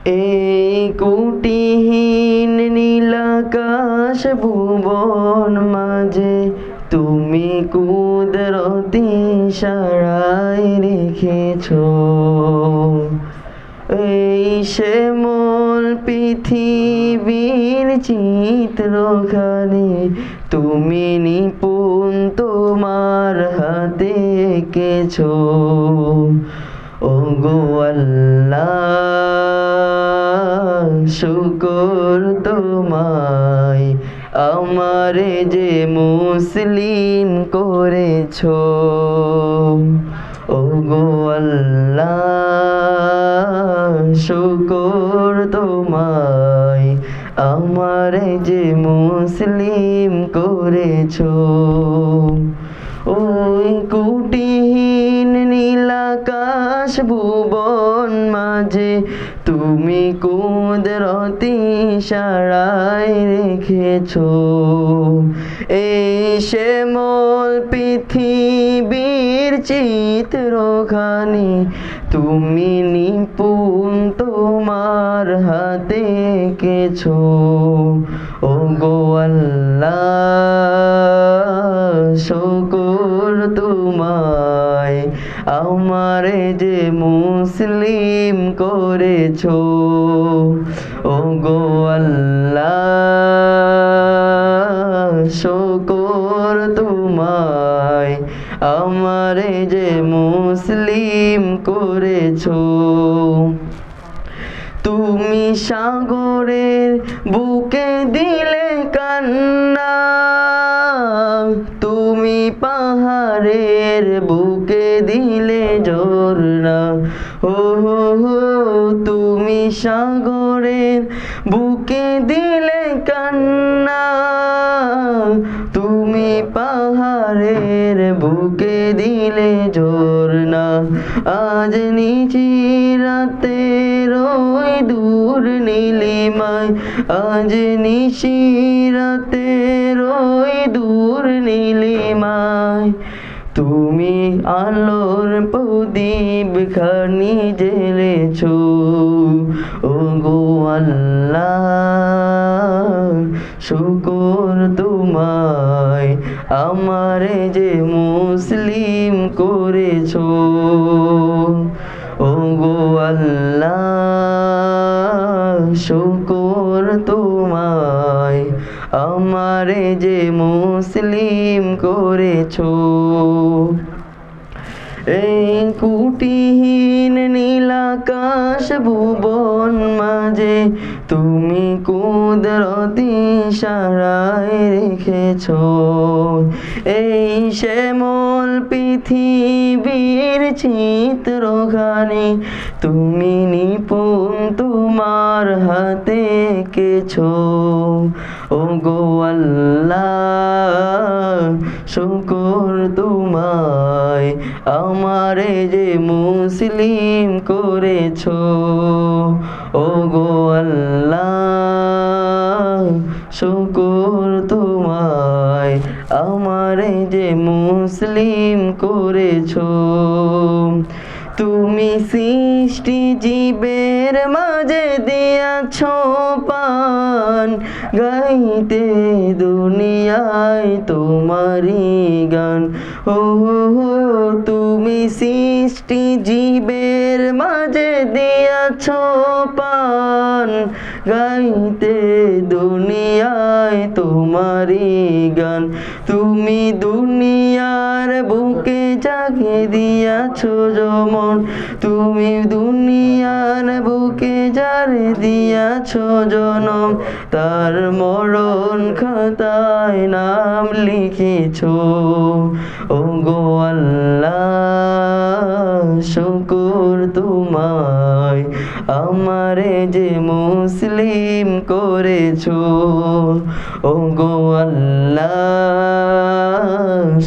এই কুটিহীন নীলাকাশ ভুবন মাঝে তুমি কুদরতি ইশারায় রেখেছো এই শ্যামল পৃথিবীর চিত্রখানি তুমি নিপুণ তোমার হাতে এঁকেছো ওগো আল্লাহ শুকর তোমায় আমারে যে মুসলিম করেছো ওগো আল্লাহ শুকর তোমায় আমারে যে মুসলিম করেছো ওই কুটিহীন নীলাকাশ ভুবন মাঝে তুমি কুদরতি ইশারায় রেখেছো এই শ্যামল পৃথিবীর চিত্রখানি তুমি নিপুণ তোমার হাতে এঁকেছো ওগো আল্লাহ শুকর তোমায় আমারে যে মুসলিম করেছো ওগো আল্লাহ শুকর তোমায় আমারে যে মুসলিম করেছো তুমি সাগরের বুকে দিলে কান্না তুমি পাহাড়ের বুকে দিলে ঝরনা ও তুমি সাগরের বুকে দিলে কান্না তুমি পাহাড়ের বুকে দিলে ঝরনা আজ নিচিরাতে রই দূর নীলিমায় আজ নিশিরাতে রই দূর নীলিমায় তুমি আলোর প্রদীপ খানি জ্বেলেছো ওগো আল্লাহ শুকর তোমায় আমারে যে মুসলিম করেছো ওগো আল্লাহ শুকর তোমায় আমারে যে মুসলিম করেছো এই কুটিহীন নীলাকাশ ভুবন মাঝে তুমি কুদরতি ইশারায় রেখেছো এই শ্যামল পৃথিবীর চিত্রখানি তুমি নিপুণ তোমার হাতে এঁকেছো ওগো আল্লাহ শুকর তোমায় আমারে যে মুসলিম করেছো ওগো আল্লাহ শুকর তোমায় আমারে যে মুসলিম করেছো তুমি সৃষ্টি জীবের মাঝে দিয়াছো পান গাইতে দুনিয়ায় তোমারি গান ও তুমি সৃষ্টি জীবের মাঝে দিয়াছো পান গাইতে দুনিয়ায় তোমারি গান তুমি দুনিয়ার বুকে জাগে দিয়াছো যমন তুমি দুনিয়ার বুকে যারে দিয়াছো জনম তার মরণ খাতায় নাম লিখেছো ওগো আল্লাহ শুকর তোমায় আমারে যে মুসলিম করেছো ওগো আল্লাহ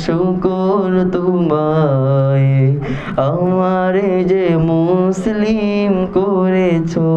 শুকর তোমায় আমারে যে মুসলিম করেছো।